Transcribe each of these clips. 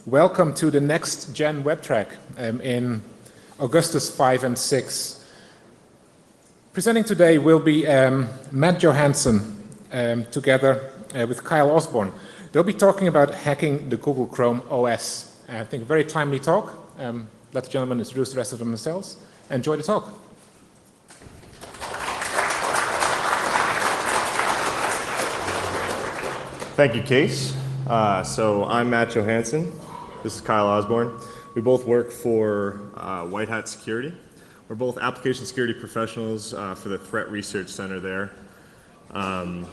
Welcome to the next gen web track in Augustus 5 and 6. Presenting today will be Matt Johansen together with Kyle Osborn. They'll be talking about hacking the Google Chrome OS. I think a very timely talk. Let the gentlemen introduce the rest of themselves. Enjoy the talk. Thank you, Case. So I'm Matt Johansen. This is Kyle Osborn. We both work for White Hat Security. We're both application security professionals for the Threat Research Center there. I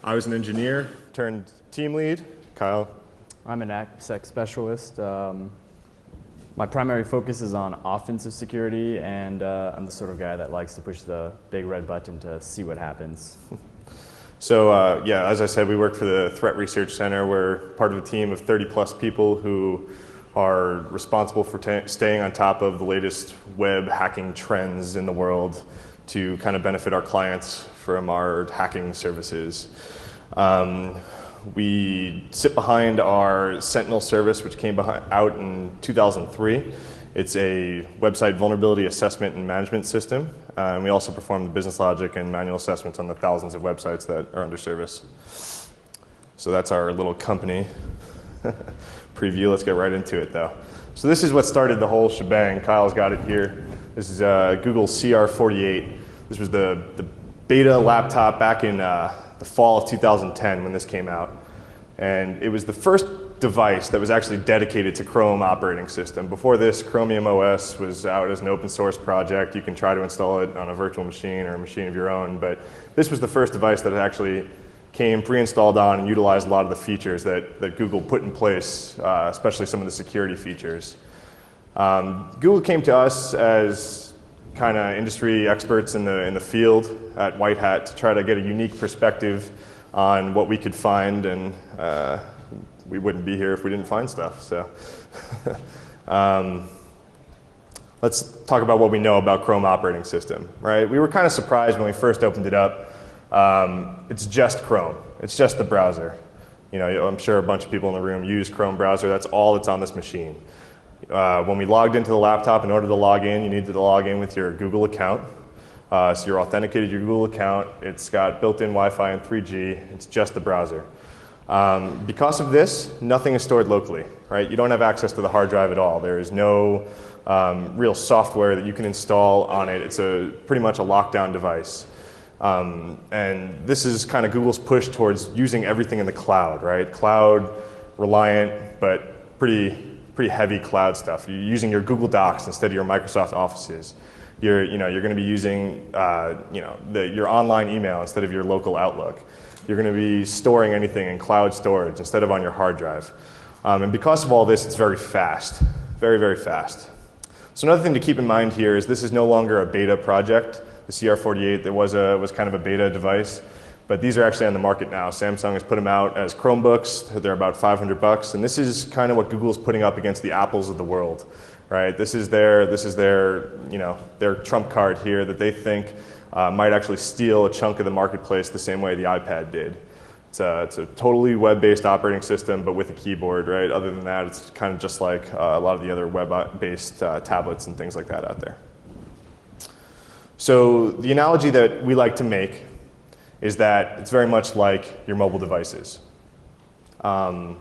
was an engineer turned team lead. Kyle? I'm an AppSec specialist. My primary focus is on offensive security, and I'm the sort of guy that likes to push the big red button to see what happens. So yeah, as I said, we work for the Threat Research Center. We're part of a team of 30 plus people who are responsible for staying on top of the latest web hacking trends in the world to kind of benefit our clients from our hacking services. We sit behind our Sentinel service, which came out in 2003. It's a website vulnerability assessment and management system. And we also perform the business logic and manual assessments on the thousands of websites that are under service. So that's our little company preview. Let's get right into it, though. So this is what started the whole shebang. Kyle's got it here. This is Google CR48. This was the beta laptop back in the fall of 2010 when this came out. And it was the first device that was actually dedicated to Chrome operating system. Before this, Chromium OS was out as an open source project. You can try to install it on a virtual machine or a machine of your own, but this was the first device that actually came pre-installed on and utilized a lot of the features that Google put in place, especially some of the security features. Google came to us as kind of industry experts in the field at White Hat to try to get a unique perspective on what we could find, and we wouldn't be here if we didn't find stuff. So let's talk about what we know about Chrome operating system, right? We were kind of surprised when we first opened it up. It's just Chrome. It's just the browser. You know, I'm sure a bunch of people in the room use Chrome browser. That's all that's on this machine. When we logged into the laptop, in order to log in, you needed to log in with your Google account. So you're authenticated your Google account. It's got built-in Wi-Fi and 3G. It's just the browser. Because of this, nothing is stored locally, right? You don't have access to the hard drive at all. There is no real software that you can install on it. It's pretty much a lockdown device. And this is kind of Google's push towards using everything in the cloud, right? Cloud reliant, but pretty heavy cloud stuff. You're using your Google Docs instead of your Microsoft Offices. You're going to be using your online email instead of your local Outlook. You're going to be storing anything in cloud storage instead of on your hard drive. And because of all this, it's very fast, very, very fast. So another thing to keep in mind here is this is no longer a beta project. The CR48 was kind of a beta device, but these are actually on the market now. Samsung has put them out as Chromebooks. They're about $500, and this is kind of what Google's putting up against the Apples of the world, right? This is their trump card here that they think might actually steal a chunk of the marketplace the same way the iPad did. It's a totally web-based operating system, but with a keyboard, right? Other than that, it's kind of just like a lot of the other web-based tablets and things like that out there. So the analogy that we like to make is that it's very much like your mobile devices. Everyone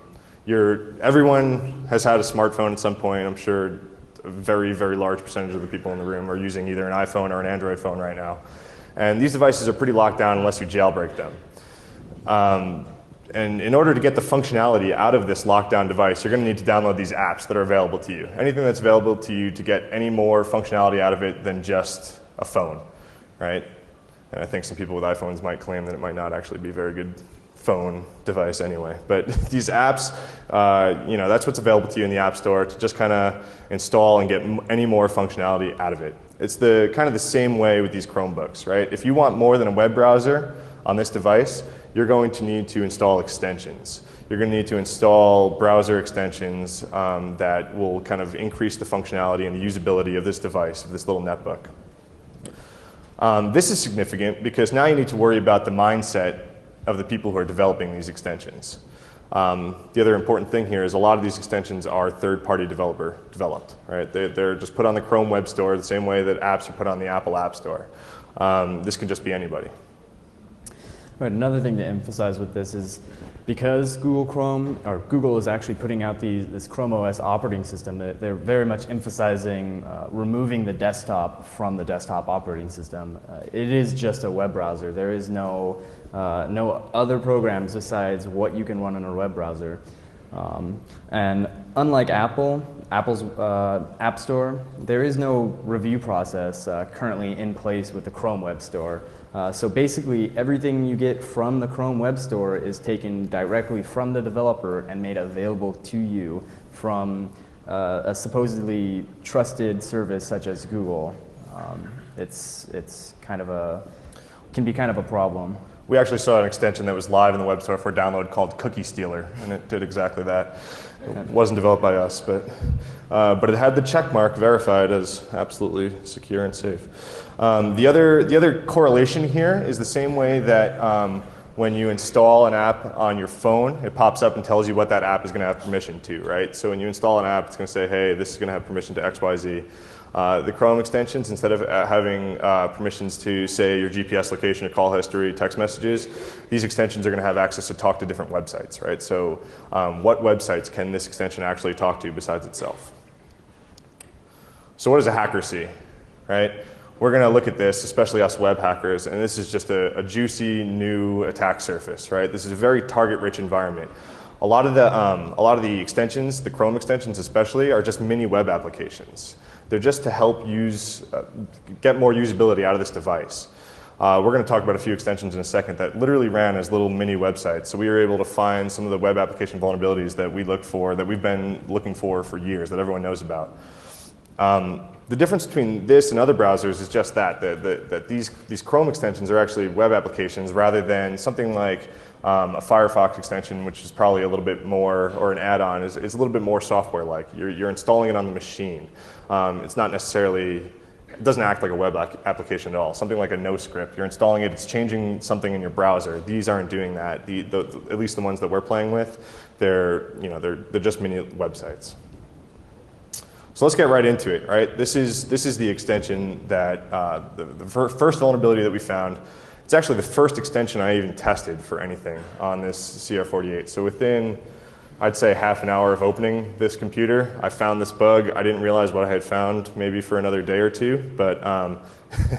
has had a smartphone at some point. I'm sure a very, very large percentage of the people in the room are using either an iPhone or an Android phone right now. And these devices are pretty locked down unless you jailbreak them. And in order to get the functionality out of this lockdown device, you're going to need to download these apps that are available to you. Anything that's available to you to get any more functionality out of it than just a phone, right? And I think some people with iPhones might claim that it might not actually be a very good phone device anyway. But these apps, that's what's available to you in the App Store to just kind of install and get any more functionality out of it. It's kind of the same way with these Chromebooks, right? If you want more than a web browser on this device, you're going to need to install extensions. You're going to need to install browser extensions that will kind of increase the functionality and the usability of this device, of this little netbook. This is significant because now you need to worry about the mindset of the people who are developing these extensions. The other important thing here is a lot of these extensions are third-party developer developed, right? They're just put on the Chrome Web Store the same way that apps are put on the Apple App Store. This can just be anybody. Right, another thing to emphasize with this is because Google is actually putting out this Chrome OS operating system, they're very much emphasizing removing the desktop from the desktop operating system. It is just a web browser. There is no other programs besides what you can run in a web browser. And unlike Apple's App Store, there is no review process currently in place with the Chrome Web Store. So basically, everything you get from the Chrome Web Store is taken directly from the developer and made available to you from a supposedly trusted service such as Google. It's kind of can be kind of a problem. We actually saw an extension that was live in the web store for download called Cookie Stealer, and it did exactly that. It wasn't developed by us, but it had the check mark verified as absolutely secure and safe. The other correlation here is the same way that when you install an app on your phone, it pops up and tells you what that app is going to have permission to, right? So when you install an app, it's going to say, hey, this is going to have permission to X, Y, Z. The Chrome extensions, instead of having permissions to, say, your GPS location, your call history, text messages, these extensions are going to have access to talk to different websites, right? So what websites can this extension actually talk to besides itself? So what does a hacker see, right? We're going to look at this, especially us web hackers, and this is just a juicy new attack surface, right? This is a very target-rich environment. A lot of the extensions, the Chrome extensions especially, are just mini web applications. They're just to help get more usability out of this device. We're going to talk about a few extensions in a second that literally ran as little mini websites. So we were able to find some of the web application vulnerabilities that we looked for, that we've been looking for years, that everyone knows about. The difference between this and other browsers is just that these Chrome extensions are actually web applications rather than something like a Firefox extension, which is probably a little bit more, or an add-on, is a little bit more software-like. You're installing it on the machine. It's not necessarily, it doesn't act like a web application at all. Something like a NoScript, you're installing it, it's changing something in your browser. These aren't doing that. At least the ones that we're playing with, they're just mini websites. So let's get right into it, right? This is the extension that, the first vulnerability that we found. It's actually the first extension I even tested for anything on this CR48. So within, I'd say, half an hour of opening this computer, I found this bug. I didn't realize what I had found maybe for another day or two, but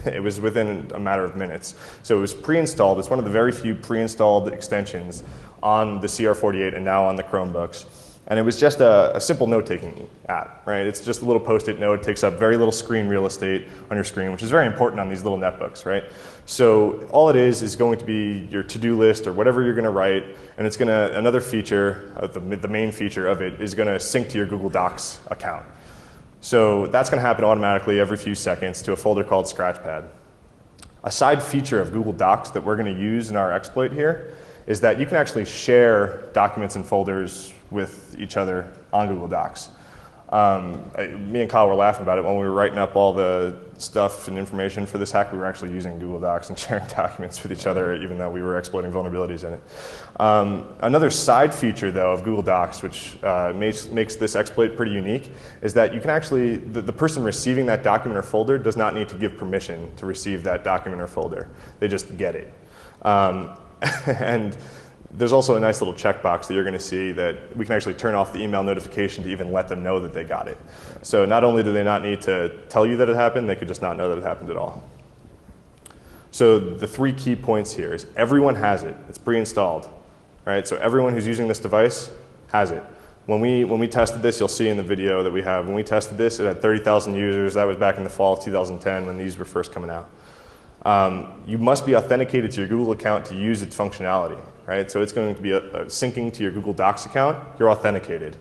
it was within a matter of minutes. So it was pre-installed. It's one of the very few pre-installed extensions on the CR48 and now on the Chromebooks. And it was just a simple note-taking app, right? It's just a little Post-it note. It takes up very little screen real estate on your screen, which is very important on these little netbooks, right? So all it is going to be your to-do list or whatever you're going to write, and it's going to, another feature, the main feature of it, is going to sync to your Google Docs account. So that's going to happen automatically every few seconds to a folder called Scratchpad. A side feature of Google Docs that we're going to use in our exploit here is that you can actually share documents and folders with each other on Google Docs. Me and Kyle were laughing about it when we were writing up all the stuff and information for this hack. We were actually using Google Docs and sharing documents with each other, even though we were exploiting vulnerabilities in it. Another side feature, though, of Google Docs, which makes this exploit pretty unique, is that you can actually, the person receiving that document or folder does not need to give permission to receive that document or folder. They just get it. And there's also a nice little checkbox that you're going to see that we can actually turn off the email notification to even let them know that they got it. So not only do they not need to tell you that it happened, they could just not know that it happened at all. So the three key points here is everyone has it. It's pre-installed, right? So everyone who's using this device has it. When we tested this, you'll see in the video that we have, when we tested this, it had 30,000 users. That was back in the fall of 2010 when these were first coming out. You must be authenticated to your Google account to use its functionality, right? So it's going to be syncing to your Google Docs account. You're authenticated.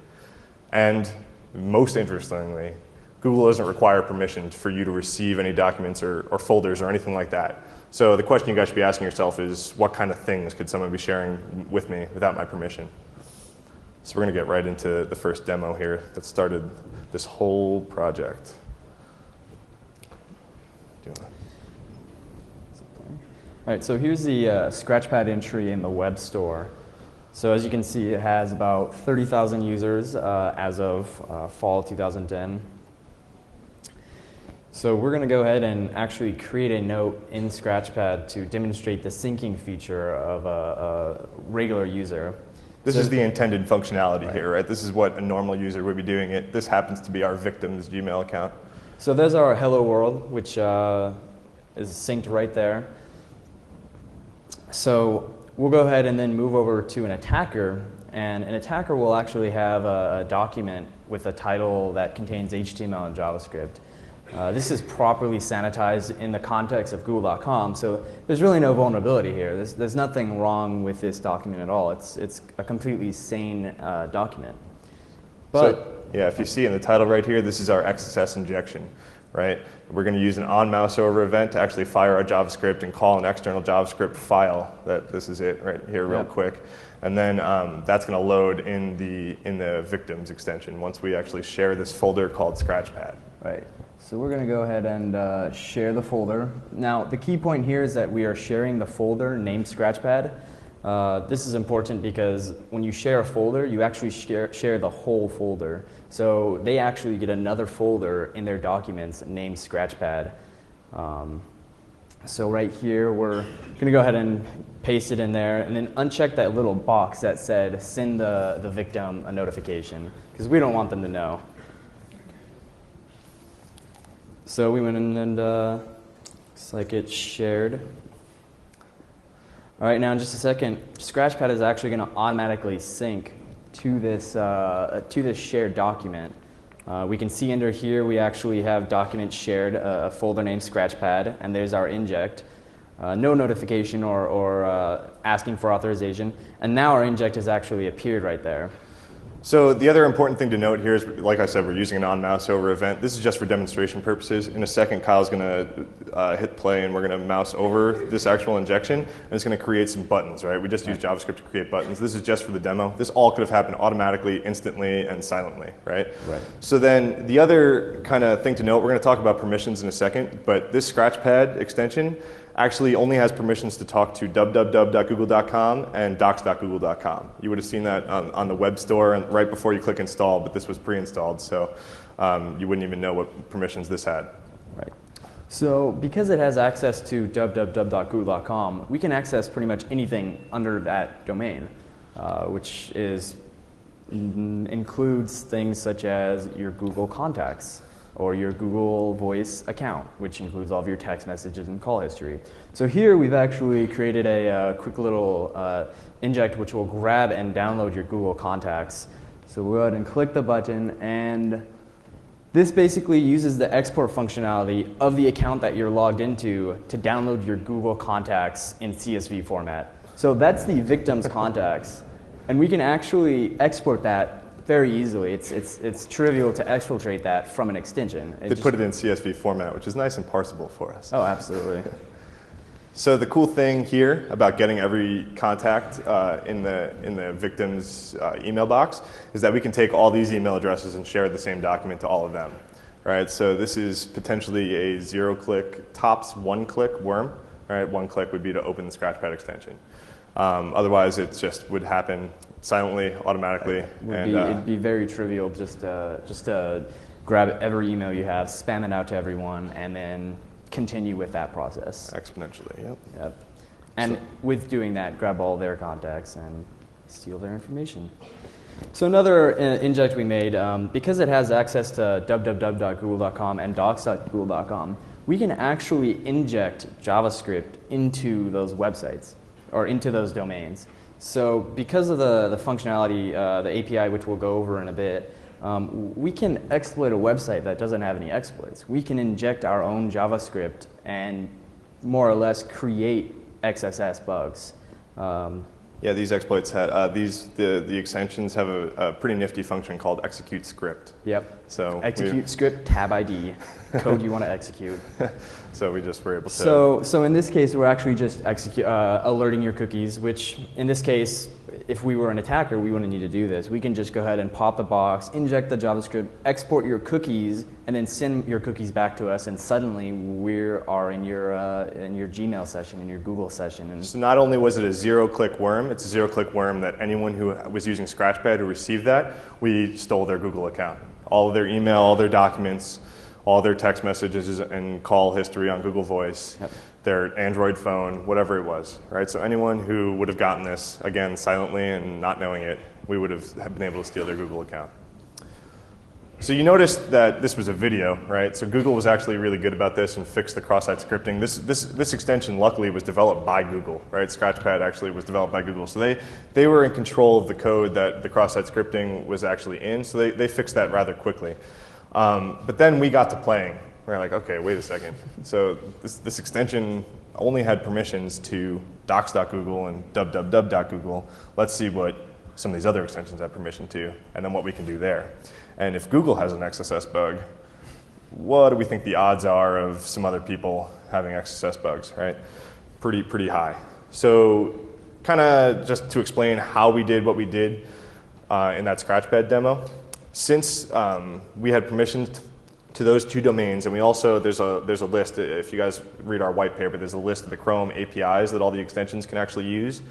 And most interestingly, Google doesn't require permission for you to receive any documents or folders or anything like that. So the question you guys should be asking yourself is, what kind of things could someone be sharing with me without my permission? So we're going to get right into the first demo here that started this whole project. All right, so here's the Scratchpad entry in the web store. So as you can see, it has about 30,000 users as of fall 2010. So we're going to go ahead and actually create a note in Scratchpad to demonstrate the syncing feature of a regular user. This is the intended functionality here, right? This is what a normal user would be doing it. This happens to be our victim's Gmail account. So there's our hello world, which is synced right there. So we'll go ahead and then move over to an attacker, and an attacker will actually have a document with a title that contains HTML and JavaScript. This is properly sanitized in the context of Google.com, so there's really no vulnerability here. There's nothing wrong with this document at all. It's a completely sane document. But So, yeah, if you see in the title right here, this is our XSS injection, right? We're going to use an on-mouse over event to actually fire our JavaScript and call an external JavaScript file. This is it right here real quick. And then that's going to load in the victims extension once we actually share this folder called Scratchpad. Right. So we're going to go ahead and share the folder. Now, the key point here is that we are sharing the folder named Scratchpad. This is important because when you share a folder, you actually share the whole folder. So they actually get another folder in their documents named Scratchpad. So right here, we're going to go ahead and paste it in there, and then uncheck that little box that said send the victim a notification, because we don't want them to know. So we went in and looks like it's shared. All right, now in just a second, Scratchpad is actually going to automatically sync to this shared document. We can see under here we actually have documents shared, a folder named Scratchpad, and there's our inject. No notification or asking for authorization, and now our inject has actually appeared right there. So the other important thing to note here is, like I said, we're using an on-mouse over event. This is just for demonstration purposes. In a second, Kyle's going to hit play, and we're going to mouse over this actual injection, and it's going to create some buttons, right? We just use JavaScript to create buttons. This is just for the demo. This all could have happened automatically, instantly, and silently, right? Right. So then the other kind of thing to note, we're going to talk about permissions in a second, but this Scratchpad extension actually only has permissions to talk to www.google.com and docs.google.com. You would have seen that on the web store and right before you click install, but this was pre-installed, so you wouldn't even know what permissions this had. Right. So because it has access to www.google.com, we can access pretty much anything under that domain, which includes things such as your Google contacts, or your Google Voice account, which includes all of your text messages and call history. So here we've actually created a quick little inject which will grab and download your Google contacts. So we'll go ahead and click the button, and this basically uses the export functionality of the account that you're logged into to download your Google contacts in CSV format. So that's the victim's contacts, and we can actually export that very easily. It's trivial to exfiltrate that from an extension. They put it in CSV format, which is nice and parsable for us. Oh, absolutely. So the cool thing here about getting every contact in the victim's email box is that we can take all these email addresses and share the same document to all of them, right? So this is potentially a zero-click, tops one-click worm, right? One click would be to open the Scratchpad extension. Otherwise, it just would happen silently, automatically. It'd be very trivial just to grab every email you have, spam it out to everyone, and then continue with that process. Exponentially, Yep. And with doing that, grab all their contacts and steal their information. So another inject we made, because it has access to www.google.com and docs.google.com, we can actually inject JavaScript into those websites or into those domains. So because of the functionality, the API, which we'll go over in a bit, we can exploit a website that doesn't have any exploits. We can inject our own JavaScript and more or less create XSS bugs. Yeah, these exploits had the extensions have a pretty nifty function called execute script. Yep. So execute script tab ID, code you want to execute. So we just were able to. So in this case, we're actually just alerting your cookies, which in this case, if we were an attacker, we wouldn't need to do this. We can just go ahead and pop the box, inject the JavaScript, export your cookies, and then send your cookies back to us, and suddenly we are in your Gmail session, in your Google session. And So not only was it a zero-click worm, it's a zero-click worm that anyone who was using Scratchpad who received that, we stole their Google account. All of their email, all their documents, all their text messages and call history on Google Voice, Yep. their Android phone, whatever it was, right? So anyone who would have gotten this, again, silently and not knowing it, we would have been able to steal their Google account. So you noticed that this was a video, right? So Google was actually really good about this and fixed the cross-site scripting. This extension, luckily, was developed by Google, right? Scratchpad actually was developed by Google. So they were in control of the code that the cross-site scripting was actually in, so they fixed that rather quickly. But then we got to playing. We're like, okay, wait a second. So this extension only had permissions to docs.google and www.google. Let's see what some of these other extensions have permission to, and then what we can do there. And if Google has an XSS bug, what do we think the odds are of some other people having XSS bugs, right? Pretty high. So kind of just to explain how we did what we did in that Scratchpad demo, since we had permissions to those two domains, and we also, there's a list, if you guys read our white paper, there's a list of the Chrome APIs that all the extensions can actually use.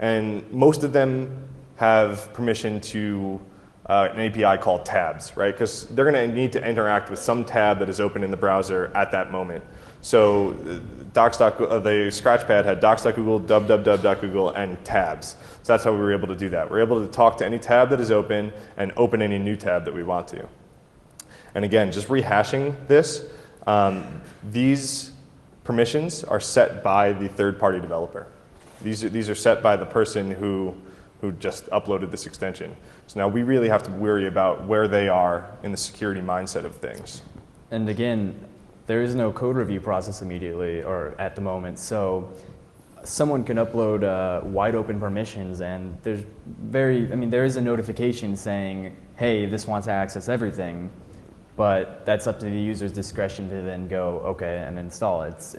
And most of them have permission to an API called tabs, right? Because they're going to need to interact with some tab that is open in the browser at that moment. So the Scratchpad had docs.google, www.google, and tabs. So that's how we were able to do that. We're able to talk to any tab that is open and open any new tab that we want to. And again, just rehashing this, these permissions are set by the third-party developer. These are set by the person who just uploaded this extension. So now we really have to worry about where they are in the security mindset of things. And again, there is no code review process immediately or at the moment, so someone can upload wide open permissions, and there is a notification saying, hey, this wants to access everything, but that's up to the user's discretion to then go, okay, and install it.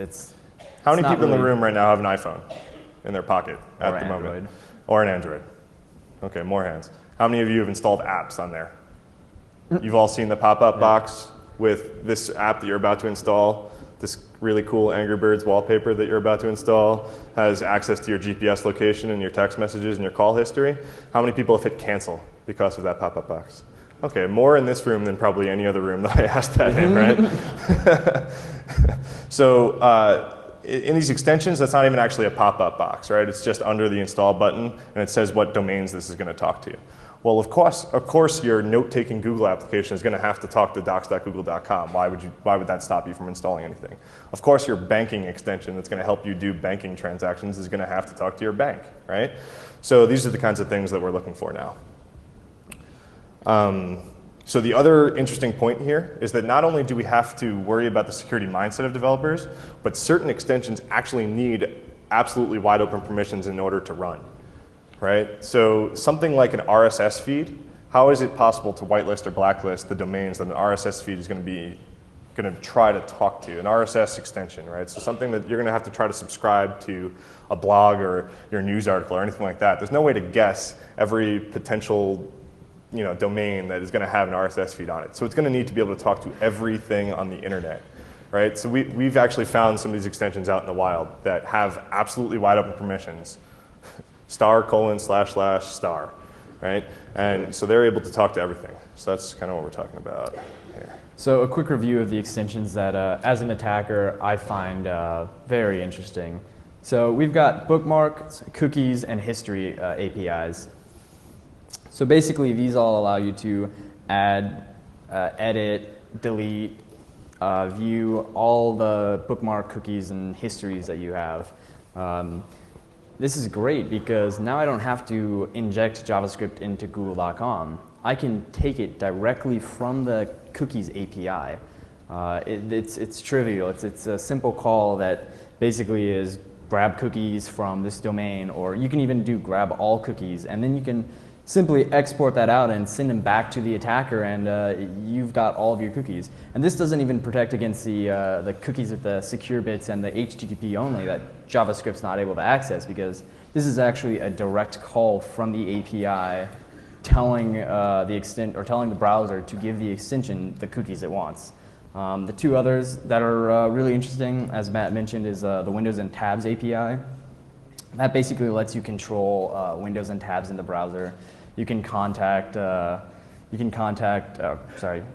How many people in the room right now have an iPhone in their pocket at the Android. moment? Or an Android? Okay, more hands. How many of you have installed apps on there? You've all seen the pop-up box with this app that you're about to install, this really cool Angry Birds wallpaper that you're about to install, has access to your GPS location and your text messages and your call history. How many people have hit cancel because of that pop-up box? Okay, more in this room than probably any other room that I asked that in, right? So in these extensions, that's not even actually a pop-up box, right? It's just under the install button, and it says what domains this is going to talk to. Well, of course, your note-taking Google application is going to have to talk to docs.google.com. Why would that stop you from installing anything? Of course, your banking extension that's going to help you do banking transactions is going to have to talk to your bank, right? So these are the kinds of things that we're looking for now. So the other interesting point here is that not only do we have to worry about the security mindset of developers, but certain extensions actually need absolutely wide open permissions in order to run, right? So something like an RSS feed, how is it possible to whitelist or blacklist the domains that an RSS feed is going to try to talk to, an RSS extension, right? So something that you're going to have to try to subscribe to a blog or your news article or anything like that. There's no way to guess every potential domain that is going to have an RSS feed on it. So it's going to need to be able to talk to everything on the internet, right? So we've actually found some of these extensions out in the wild that have absolutely wide open permissions, *:// right? And so they're able to talk to everything. So that's kind of what we're talking about here. So a quick review of the extensions that, as an attacker, I find very interesting. So we've got bookmarks, cookies, and history APIs. So basically, these all allow you to add, edit, delete, view all the bookmark, cookies, and histories that you have. This is great because now I don't have to inject JavaScript into Google.com. I can take it directly from the cookies API. It's trivial. It's a simple call that basically is grab cookies from this domain, or you can even do grab all cookies, and then you can simply export that out and send them back to the attacker, and you've got all of your cookies. And this doesn't even protect against the cookies with the secure bits and the HTTP only that JavaScript's not able to access, because this is actually a direct call from the API telling telling the browser to give the extension the cookies it wants. The two others that are really interesting, as Matt mentioned, is the Windows and Tabs API. That basically lets you control windows and tabs in the browser. You can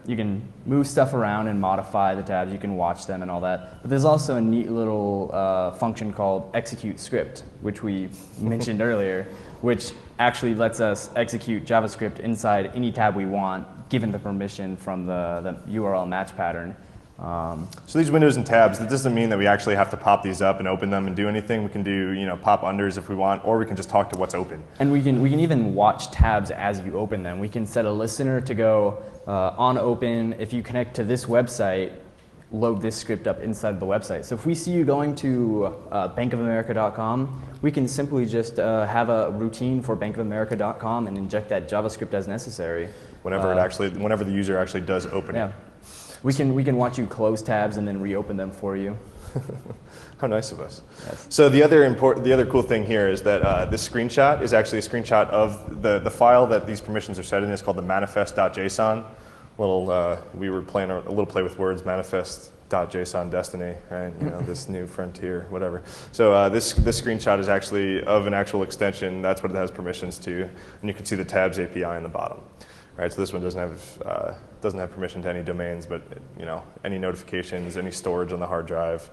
you can move stuff around and modify the tabs. You can watch them and all that. But there's also a neat little function called execute script, which we mentioned earlier, which actually lets us execute JavaScript inside any tab we want, given the permission from the URL match pattern. So these windows and tabs, that doesn't mean that we actually have to pop these up and open them and do anything. We can do, pop unders if we want, or we can just talk to what's open. And we can even watch tabs as you open them. We can set a listener to go on open. If you connect to this website, load this script up inside the website. So if we see you going to bankofamerica.com, we can simply just have a routine for bankofamerica.com and inject that JavaScript as necessary. Whenever the user actually does open it. We can watch you close tabs and then reopen them for you. How nice of us. Yes. So the other cool thing here is that this screenshot is actually a screenshot of the file that these permissions are set in. It's called the manifest.json. We were playing a little play with words, manifest.json destiny, right? This new frontier, whatever. So this screenshot is actually of an actual extension. That's what it has permissions to, and you can see the tabs API in the bottom. Right, so this one doesn't have permission to any domains, but any notifications, any storage on the hard drive,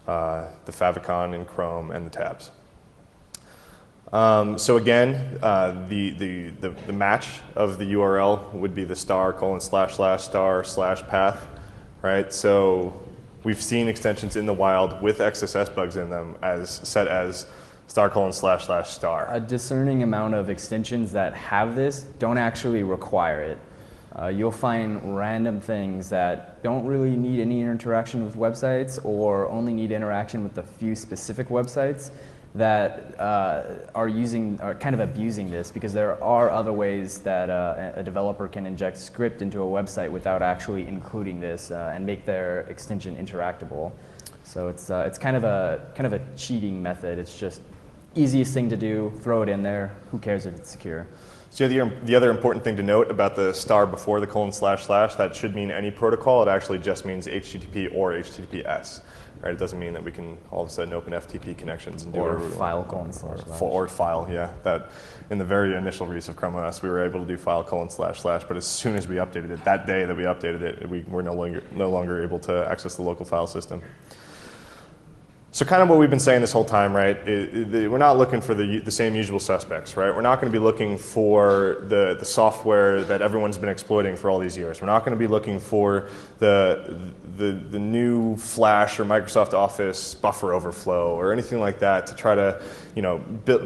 the favicon in Chrome, and the tabs. So again, the match of the URL would be the *//*/path, right? So we've seen extensions in the wild with XSS bugs in them set as *//*. A discerning amount of extensions that have this don't actually require it. You'll find random things that don't really need any interaction with websites or only need interaction with a few specific websites that are kind of abusing this, because there are other ways that a developer can inject script into a website without actually including this and make their extension interactable. So it's kind of a cheating method. It's just easiest thing to do, throw it in there. Who cares if it's secure? So the other important thing to note about the star before the :// that should mean any protocol. It actually just means HTTP or HTTPS. Right? It doesn't mean that we can all of a sudden open FTP connections and do or whatever we file want. ://. Or file, yeah. That in the very initial release of Chrome OS, we were able to do file ://, but as soon as we updated it, that day that we updated it, we were no longer able to access the local file system. So kind of what we've been saying this whole time, right? We're not looking for the same usual suspects, right? We're not going to be looking for the software that everyone's been exploiting for all these years. We're not going to be looking for the new Flash or Microsoft Office buffer overflow or anything like that to try to,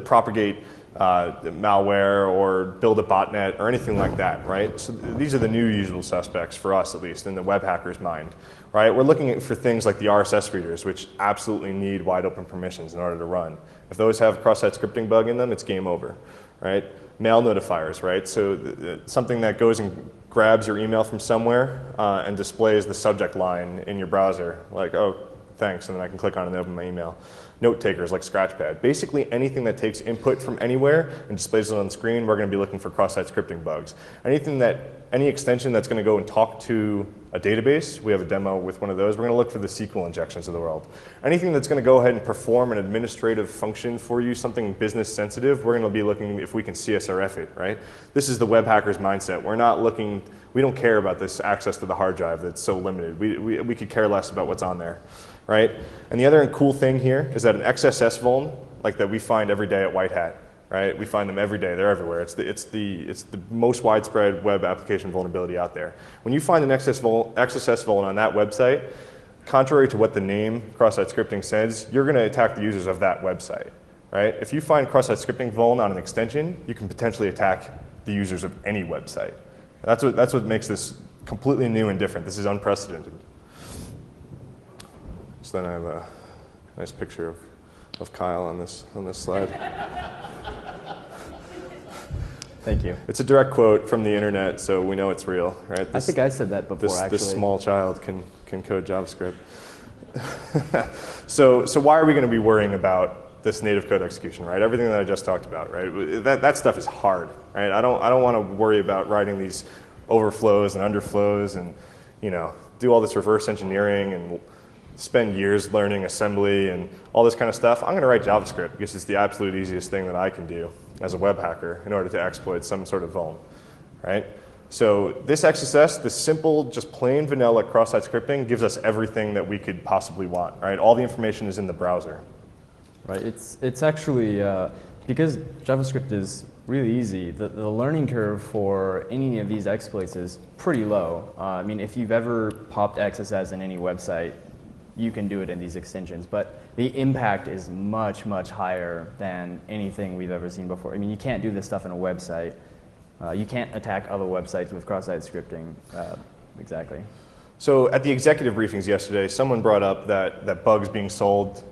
propagate malware or build a botnet or anything like that, right? So these are the new usual suspects for us, at least, in the web hacker's mind. Right? We're looking for things like the RSS readers, which absolutely need wide open permissions in order to run. If those have a cross-site scripting bug in them, it's game over. Right? Mail notifiers, right? So something that goes and grabs your email from somewhere and displays the subject line in your browser, like, oh, thanks, and then I can click on it and open my email. Note takers like Scratchpad. Basically anything that takes input from anywhere and displays it on the screen, we're going to be looking for cross-site scripting bugs. Any extension that's going to go and talk to a database, we have a demo with one of those, we're going to look for the SQL injections of the world. Anything that's going to go ahead and perform an administrative function for you, something business sensitive, we're going to be looking if we can CSRF it, right? This is the web hacker's mindset. We don't care about this access to the hard drive that's so limited. We could care less about what's on there, right? And the other cool thing here is that an XSS vuln, like that we find every day at White Hat, right? We find them every day. They're everywhere. It's the most widespread web application vulnerability out there. When you find an XSS vuln on that website, contrary to what the name cross-site scripting says, you're going to attack the users of that website, right? If you find cross-site scripting vuln on an extension, you can potentially attack the users of any website. That's what makes this completely new and different. This is unprecedented. So then I have a nice picture of Kyle on this slide. Thank you. It's a direct quote from the internet, so we know it's real, right? I think I said that before, actually. This small child can code JavaScript. So why are we going to be worrying about this native code execution, right? Everything that I just talked about, right? That stuff is hard, right? I don't want to worry about writing these overflows and underflows and do all this reverse engineering and spend years learning assembly and all this kind of stuff. I'm going to write JavaScript because it's the absolute easiest thing that I can do as a web hacker in order to exploit some sort of vuln, right? So this XSS, this simple, just plain vanilla cross-site scripting gives us everything that we could possibly want, right? All the information is in the browser. Right, it's actually, because JavaScript is really easy, the learning curve for any of these exploits is pretty low. I mean, if you've ever popped XSS in any website, you can do it in these extensions, but the impact is much, much higher than anything we've ever seen before. I mean, you can't do this stuff in a website. You can't attack other websites with cross-site scripting. Exactly. So at the executive briefings yesterday, someone brought up that bugs being sold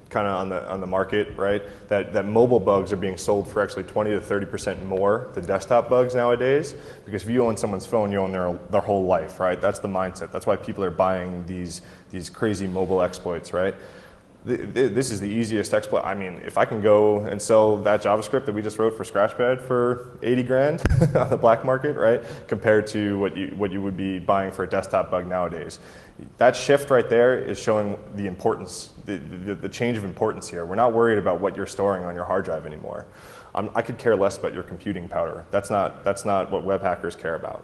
kind of on the market, right? That mobile bugs are being sold for actually 20 to 30% more than desktop bugs nowadays. Because if you own someone's phone, you own their whole life, right? That's the mindset. That's why people are buying these crazy mobile exploits, right? This is the easiest exploit. I mean, if I can go and sell that JavaScript that we just wrote for Scratchpad for 80 grand on the black market, right? Compared to what you would be buying for a desktop bug nowadays. That shift right there is showing the importance, the change of importance here. We're not worried about what you're storing on your hard drive anymore. I could care less about your computing power. That's not what web hackers care about.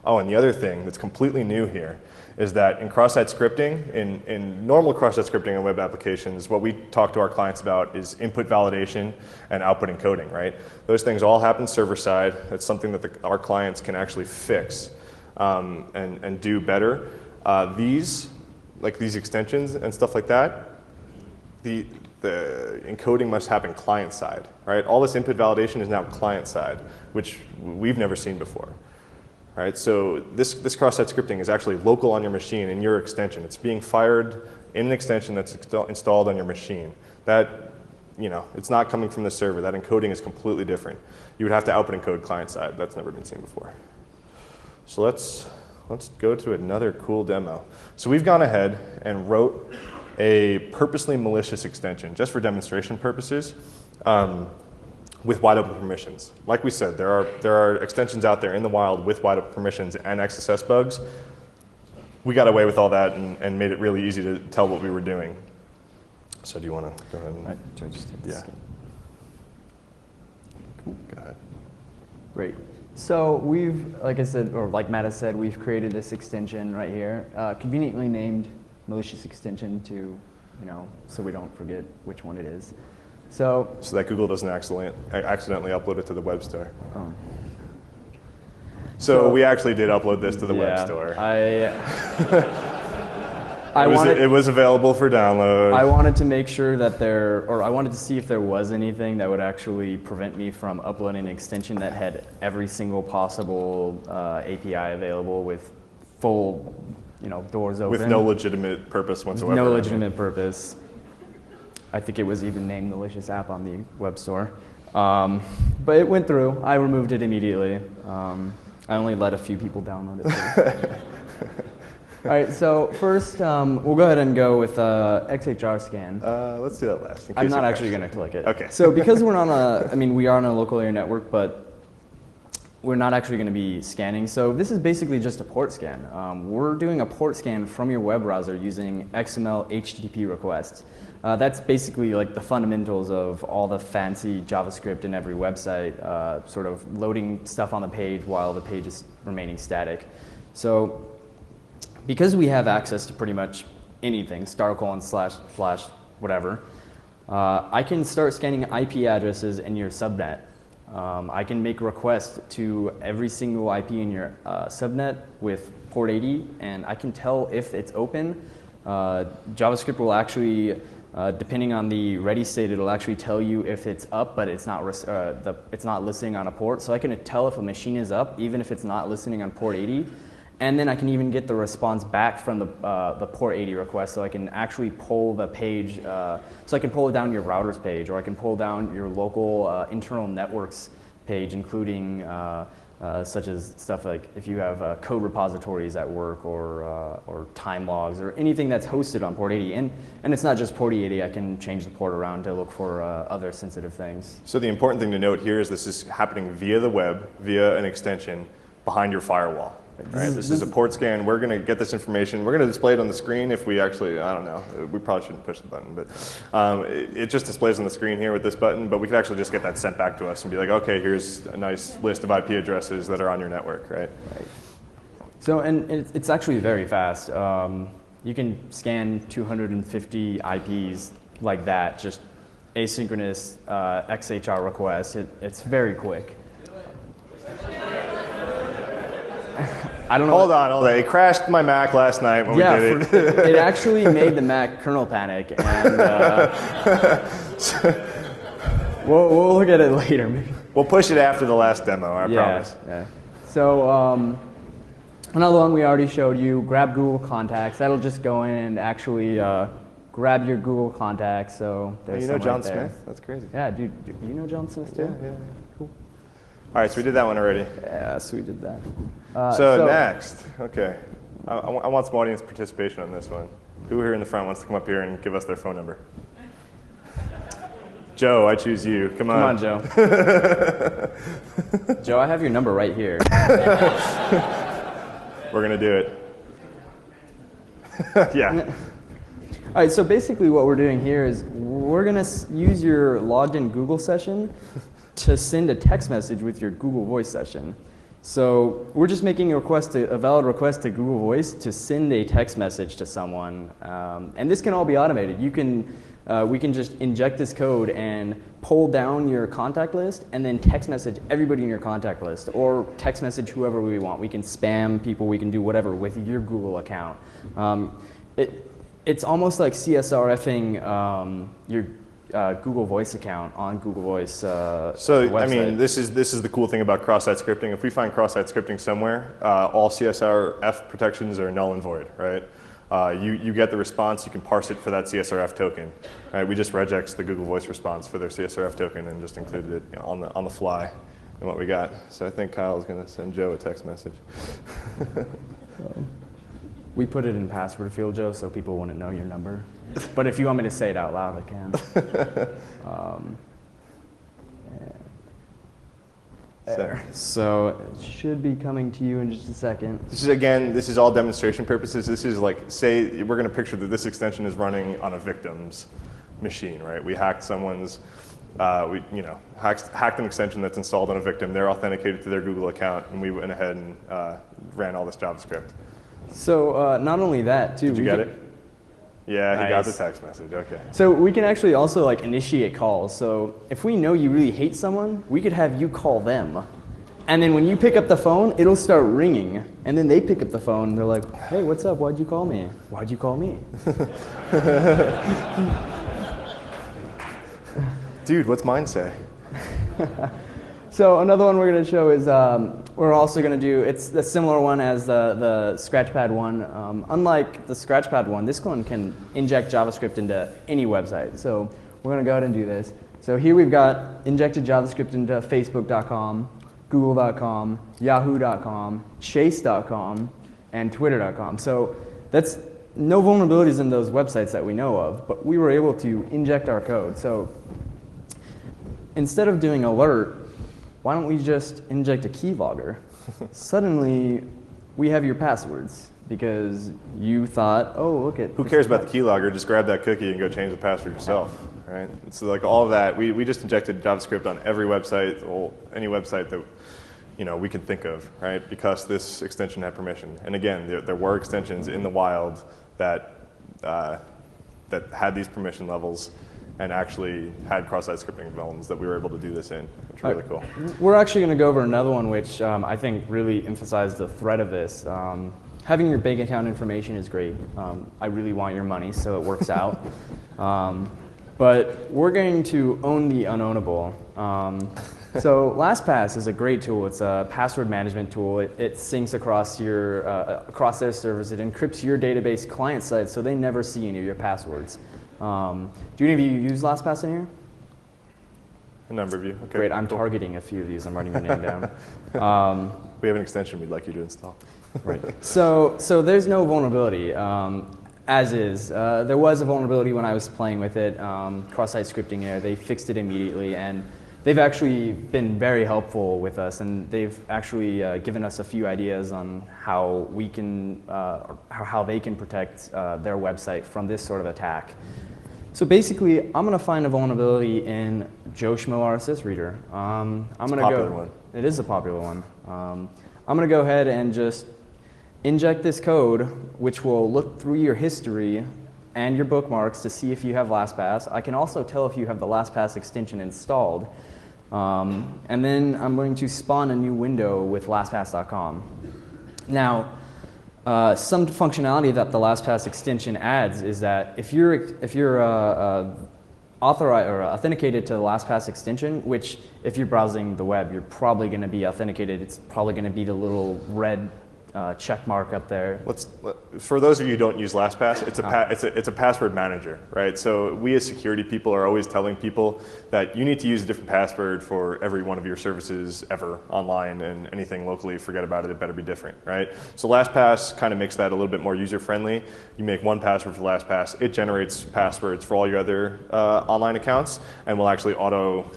Oh, and the other thing that's completely new here is that in cross-site scripting, in normal cross-site scripting in web applications, what we talk to our clients about is input validation and output encoding, right? Those things all happen server-side. That's something that our clients can actually fix and do better. These extensions and stuff like that, the encoding must happen client-side, right? All this input validation is now client-side, which we've never seen before. Right, so this cross-site scripting is actually local on your machine in your extension. It's being fired in an extension that's installed on your machine. That, it's not coming from the server. That encoding is completely different. You would have to output encode client-side. That's never been seen before. So let's go to another cool demo. So we've gone ahead and wrote a purposely malicious extension just for demonstration purposes. With wide open permissions. Like we said, there are extensions out there in the wild with wide open permissions and XSS bugs. We got away with all that and made it really easy to tell what we were doing. So do you want to go ahead and Just hit yeah. Cool. Go ahead. Great. So we've, like I said, or like Matt has said, we've created this extension right here, conveniently named malicious extension to, so we don't forget which one it is. So that Google doesn't accidentally upload it to the web store. Oh. So we actually did upload this to the web store. It was available for download. I wanted to make sure that I wanted to see if there was anything that would actually prevent me from uploading an extension that had every single possible API available with full, doors open. With no legitimate purpose whatsoever. No legitimate purpose. I think it was even named malicious app on the web store. But it went through. I removed it immediately. I only let a few people download it. All right, so first we'll go ahead and go with XHR scan. Let's do that last. I'm not actually going to click it. Okay. So because we're on we are on a local area network, but we're not actually going to be scanning. So this is basically just a port scan. We're doing a port scan from your web browser using XML HTTP requests. That's basically like the fundamentals of all the fancy JavaScript in every website, sort of loading stuff on the page while the page is remaining static. So because we have access to pretty much anything, *// whatever, I can start scanning IP addresses in your subnet. I can make requests to every single IP in your subnet with port 80, and I can tell if it's open. JavaScript will actually, depending on the ready state, it'll actually tell you if it's up, but it's not listening on a port. So I can tell if a machine is up, even if it's not listening on port 80. And then I can even get the response back from the port 80 request, so I can actually pull the page. So I can pull down your routers page, or I can pull down your local internal networks page, including such as stuff like if you have code repositories at work, or time logs, or anything that's hosted on port 80. And it's not just port 80. I can change the port around to look for other sensitive things. So the important thing to note here is this is happening via the web, via an extension behind your firewall. Right? This is a port scan. We're going to get this information. We're going to display it on the screen if we actually, I don't know, we probably shouldn't push the button, but it just displays on the screen here with this button, but we could actually just get that sent back to us and be like, okay, here's a nice list of IP addresses that are on your network, right? Right. So, and it's actually very fast. You can scan 250 IPs like that, just asynchronous XHR requests. It's very quick. I don't know. Hold on. It crashed my Mac last night when we did it. It actually made the Mac kernel panic, and we'll look at it later. Maybe. We'll push it after the last demo, I promise. Yeah. So another one we already showed you, grab Google Contacts. That'll just go in and actually grab your Google Contacts. So there's you know John there. Smith? That's crazy. Yeah, dude, you know John Smith too? Yeah. Cool. All right, so we did that one already. Yeah, so we did that. So next, okay. I want some audience participation on this one. Who here in the front wants to come up here and give us their phone number? Joe, I choose you. Come on. Come on, Joe. Joe, I have your number right here. We're going to do it. Yeah. All right, so basically what we're doing here is we're going to use your logged in Google session to send a text message with your Google Voice session. So we're just making a valid request to Google Voice to send a text message to someone. And this can all be automated. We can just inject this code and pull down your contact list and then text message everybody in your contact list, or text message whoever we want. We can spam people, we can do whatever with your Google account. It's almost like CSRFing your Google Voice account on Google Voice. So website. I mean, this is the cool thing about cross-site scripting. If we find cross-site scripting somewhere, all CSRF protections are null and void, right? You get the response, you can parse it for that CSRF token. Right? We just regex the Google Voice response for their CSRF token and just included it on the fly in what we got. So I think Kyle's going to send Joe a text message. We put it in password field, Joe, so people wouldn't know your number. But if you want me to say it out loud, I can. There. So it should be coming to you in just a second. This is all demonstration purposes. This is like, say we're going to picture that this extension is running on a victim's machine, right? We hacked someone's, hacked an extension that's installed on a victim. They're authenticated to their Google account, and we went ahead and ran all this JavaScript. So not only that, too. Did you get it? Yeah, he got the Nice. text message. Okay. So we can actually also like initiate calls. So if we know you really hate someone, we could have you call them. And then when you pick up the phone, it'll start ringing. And then they pick up the phone and they're like, hey, what's up? Why'd you call me? Why'd you call me? Dude, what's mine say? So another one we're going to show is we're also going to do, it's a similar one as the Scratchpad one. Unlike the Scratchpad one, this one can inject JavaScript into any website. So we're going to go ahead and do this. So here we've got injected JavaScript into Facebook.com, Google.com, Yahoo.com, Chase.com, and Twitter.com. So that's no vulnerabilities in those websites that we know of, but we were able to inject our code. So instead of doing alert, why don't we just inject a keylogger? Suddenly, we have your passwords because you thought, oh, look at. Who cares about the keylogger? Just grab that cookie and go change the password yourself, right? So like all of that, we just injected JavaScript on every website, or any website that we could think of, right? Because this extension had permission. And again, there were extensions in the wild that had these permission levels and actually had cross-site scripting developments that we were able to do this in, which is really cool. We're actually going to go over another one which I think really emphasized the threat of this. Having your bank account information is great. I really want your money, so it works out. But we're going to own the unownable. So LastPass is a great tool. It's a password management tool. It syncs across across their servers. It encrypts your database client side so they never see any of your passwords. Do any of you use LastPass in here? A number of you. Okay, Great, I'm cool. targeting a few of these. I'm writing your name down. We have an extension we'd like you to install. Right. So there's no vulnerability, as is. There was a vulnerability when I was playing with it, cross-site scripting there. They fixed it immediately, and they've actually been very helpful with us, and they've actually given us a few ideas on how we can, how they can protect their website from this sort of attack. So basically, I'm going to find a vulnerability in Joe Schmo RSS Reader. It's a popular one. It is a popular one. I'm going to go ahead and just inject this code, which will look through your history and your bookmarks to see if you have LastPass. I can also tell if you have the LastPass extension installed. And then I'm going to spawn a new window with LastPass.com. Now, some functionality that the LastPass extension adds is that if you're authorized or authenticated to the LastPass extension, which if you're browsing the web, you're probably going to be authenticated. It's probably going to be the little red check mark up there. For those of you who don't use LastPass, it's a password manager, right? So we as security people are always telling people that you need to use a different password for every one of your services ever online, and anything locally, forget about it, it better be different, right? So LastPass kind of makes that a little bit more user-friendly. You make one password for LastPass, it generates passwords for all your other online accounts, and will actually auto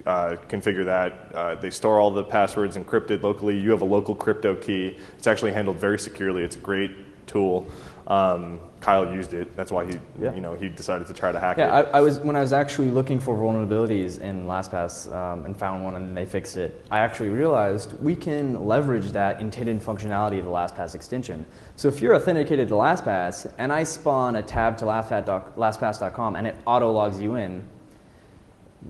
configure that. They store all the passwords encrypted locally. You have a local crypto key. It's actually handled very securely. It's a great tool. Kyle used it. That's why he decided to try to hack it. When I was actually looking for vulnerabilities in LastPass and found one and they fixed it, I actually realized we can leverage that hidden functionality of the LastPass extension. So if you're authenticated to LastPass and I spawn a tab to LastPass.com and it auto logs you in,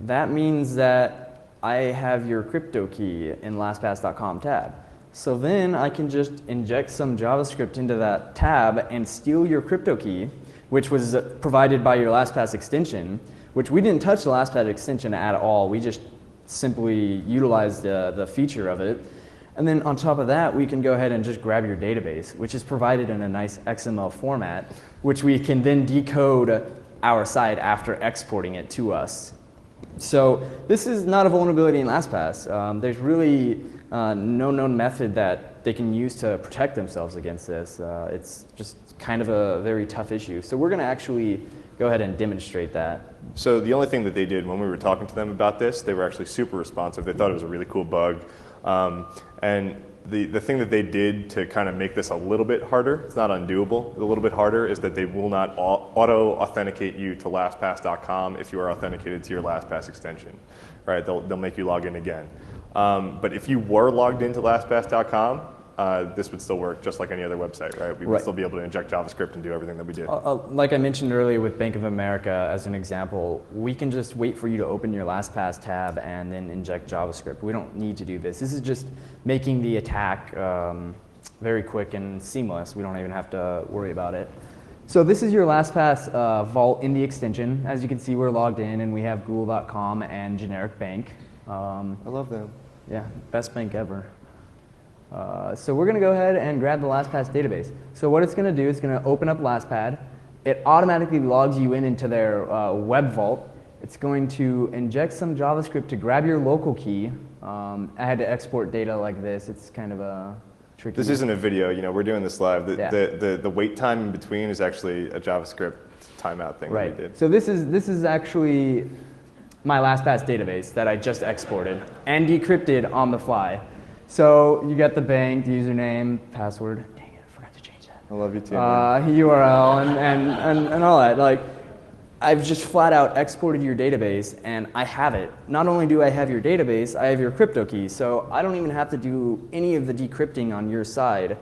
that means that I have your crypto key in LastPass.com tab. So then I can just inject some JavaScript into that tab and steal your crypto key, which was provided by your LastPass extension, which we didn't touch the LastPass extension at all. We just simply utilized the feature of it. And then on top of that, we can go ahead and just grab your database, which is provided in a nice XML format, which we can then decode our site after exporting it to us. So this is not a vulnerability in LastPass. There's really no known method that they can use to protect themselves against this. It's just kind of a very tough issue. So we're going to actually go ahead and demonstrate that. So the only thing that they did when we were talking to them about this, they were actually super responsive. They thought it was a really cool bug. And the thing that they did to kind of make this a little bit harder, it's not undoable, a little bit harder, is that they will not auto-authenticate you to LastPass.com if you are authenticated to your LastPass extension, right? They'll make you log in again. But if you were logged into LastPass.com, this would still work just like any other website, right? We would still be able to inject JavaScript and do everything that we did. Like I mentioned earlier with Bank of America as an example, we can just wait for you to open your LastPass tab and then inject JavaScript. We don't need to do this. This is just making the attack very quick and seamless. We don't even have to worry about it. So this is your LastPass vault in the extension. As you can see, we're logged in and we have Google.com and generic bank. I love them. Yeah, best bank ever. So we're going to go ahead and grab the LastPass database. So what it's going to do is going to open up LastPad. It automatically logs you into their web vault. It's going to inject some JavaScript to grab your local key. I had to export data like this. It's kind of a tricky. This isn't a video. You know, we're doing this live. The wait time in between is actually a JavaScript timeout thing that we did. So this is actually my LastPass database that I just exported and decrypted on the fly. So you get the bank, the username, password. Dang it, I forgot to change that. I love you too. URL and all that. Like, I've just flat out exported your database and I have it. Not only do I have your database, I have your crypto key. So I don't even have to do any of the decrypting on your side.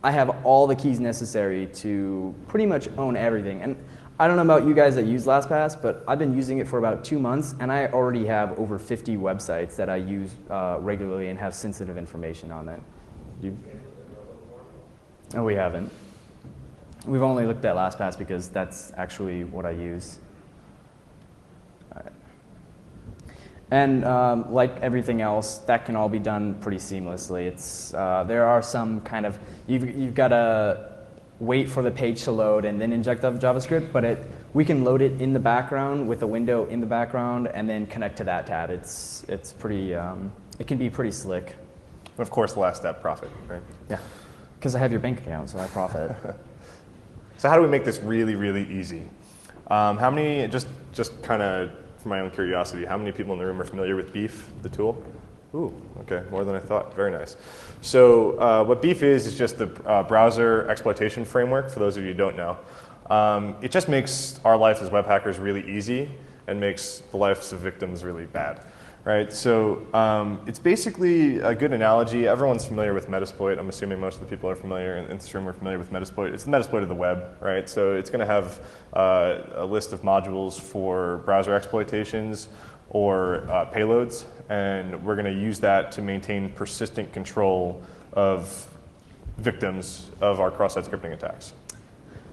I have all the keys necessary to pretty much own everything. And I don't know about you guys that use LastPass, but I've been using it for about 2 months, and I already have over 50 websites that I use regularly and have sensitive information on it. Oh, we haven't. We've only looked at LastPass because that's actually what I use. All right. And like everything else, that can all be done pretty seamlessly. It's there are some kind of you've got to wait for the page to load and then inject the JavaScript, but we can load it in the background with a window in the background and then connect to that tab. It's pretty, it can be pretty slick. And of course, the last step, profit, right? Yeah, because I have your bank account, so I profit. So how do we make this really, really easy? How many, just kind of for my own curiosity, how many people in the room are familiar with Beef, the tool? Ooh, okay, more than I thought. Very nice. So what Beef is just the browser exploitation framework, for those of you who don't know. It just makes our life as web hackers really easy and makes the lives of victims really bad. Right, so it's basically a good analogy. Everyone's familiar with Metasploit. I'm assuming most of the people are familiar in this room are familiar with Metasploit. It's the Metasploit of the web, right? So it's going to have a list of modules for browser exploitations or payloads, and we're going to use that to maintain persistent control of victims of our cross-site scripting attacks.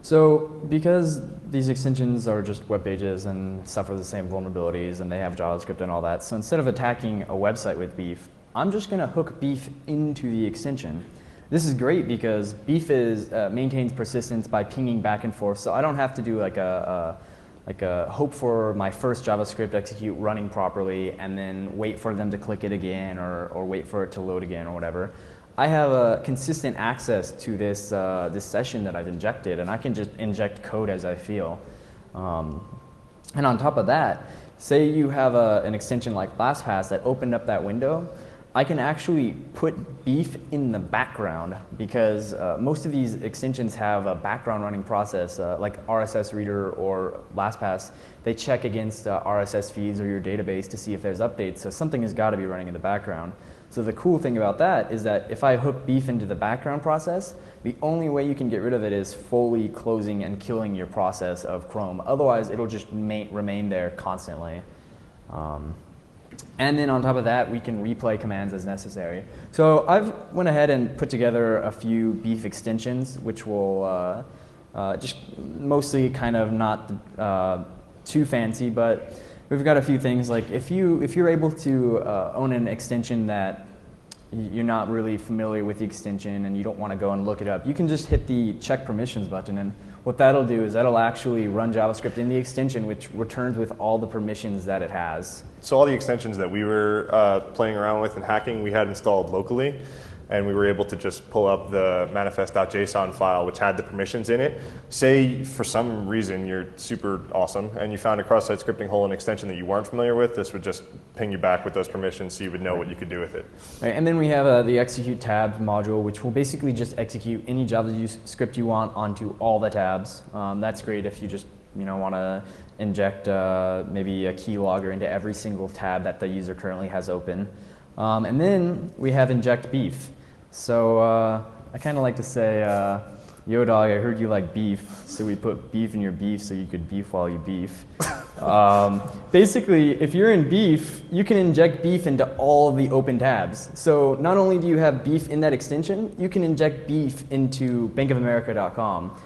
So because these extensions are just web pages and suffer the same vulnerabilities and they have JavaScript and all that, so instead of attacking a website with Beef, I'm just going to hook Beef into the extension. This is great because Beef maintains persistence by pinging back and forth, so I don't have to do like a hope for my first JavaScript execute running properly and then wait for them to click it again or wait for it to load again or whatever. I have a consistent access to this, this session that I've injected, and I can just inject code as I feel. And on top of that, say you have an extension like LastPass that opened up that window, I can actually put Beef in the background because most of these extensions have a background running process like RSS Reader or LastPass. They check against RSS feeds or your database to see if there's updates, so something has got to be running in the background. So the cool thing about that is that if I hook Beef into the background process, the only way you can get rid of it is fully closing and killing your process of Chrome. Otherwise, it'll just remain there constantly. And then on top of that, we can replay commands as necessary. So I've went ahead and put together a few Beef extensions, which will just mostly kind of not too fancy, but we've got a few things like if you're able to own an extension that you're not really familiar with the extension and you don't want to go and look it up, you can just hit the check permissions button, and what that'll do is that'll actually run JavaScript in the extension, which returns with all the permissions that it has. So all the extensions that we were playing around with and hacking, we had installed locally, and we were able to just pull up the manifest.json file, which had the permissions in it. Say for some reason you're super awesome and you found a cross-site scripting hole in an extension that you weren't familiar with, this would just ping you back with those permissions so you would know what you could do with it. Right, and then we have the execute tab module, which will basically just execute any JavaScript you want onto all the tabs. That's great if you just want to inject maybe a keylogger into every single tab that the user currently has open. And then we have inject Beef. So I kind of like to say, yo dog, I heard you like beef, so we put beef in your beef so you could beef while you beef. Basically, if you're in Beef, you can inject Beef into all of the open tabs. So not only do you have Beef in that extension, you can inject Beef into bankofamerica.com.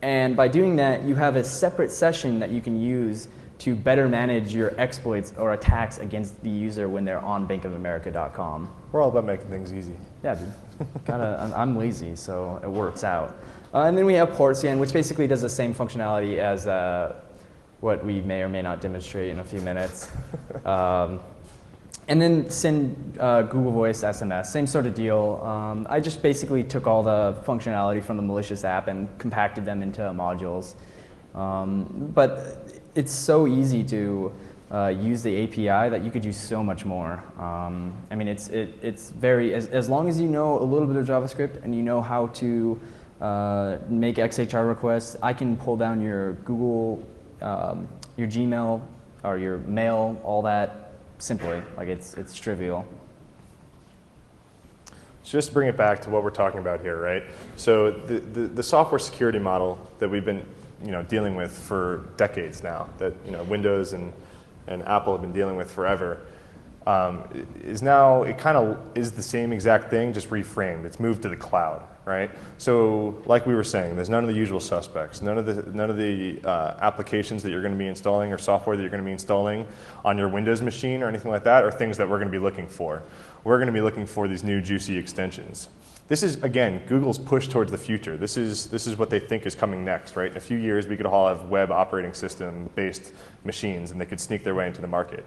And by doing that, you have a separate session that you can use to better manage your exploits or attacks against the user when they're on bankofamerica.com. We're all about making things easy. Yeah, dude. I'm lazy, so it works out. And then we have port scan, which basically does the same functionality as what we may or may not demonstrate in a few minutes. And then send Google Voice SMS, same sort of deal. I just basically took all the functionality from the malicious app and compacted them into modules. But it's so easy to use the API that you could use so much more. I mean, it's very, as long as you know a little bit of JavaScript and you know how to make XHR requests, I can pull down your Google, your Gmail, or your mail, all that simply. Like it's trivial. So just to bring it back to what we're talking about here, right? So the software security model that we've been dealing with for decades now, that Windows and Apple have been dealing with forever, is now, it kind of is the same exact thing, just reframed. It's moved to the cloud, right? So like we were saying, there's none of the usual suspects, none of the applications that you're going to be installing or software that you're going to be installing on your Windows machine or anything like that are things that we're going to be looking for. We're going to be looking for these new juicy extensions. This is, again, Google's push towards the future. This is what they think is coming next, right? In a few years, we could all have web operating system-based machines, and they could sneak their way into the market,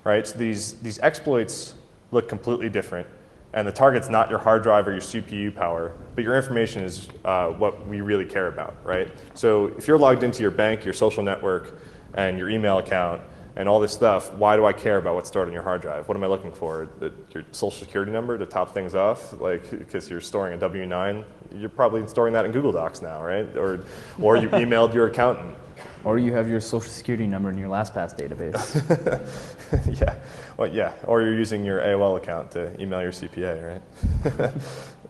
right? So these exploits look completely different, and the target's not your hard drive or your CPU power, but your information is what we really care about, right? So if you're logged into your bank, your social network, and your email account, and all this stuff, why do I care about what's stored on your hard drive? What am I looking for? Your social security number to top things off? Like, because you're storing a W-9, you're probably storing that in Google Docs now, right? Or you emailed your accountant. Or you have your social security number in your LastPass database. Yeah, well, yeah. Or you're using your AOL account to email your CPA,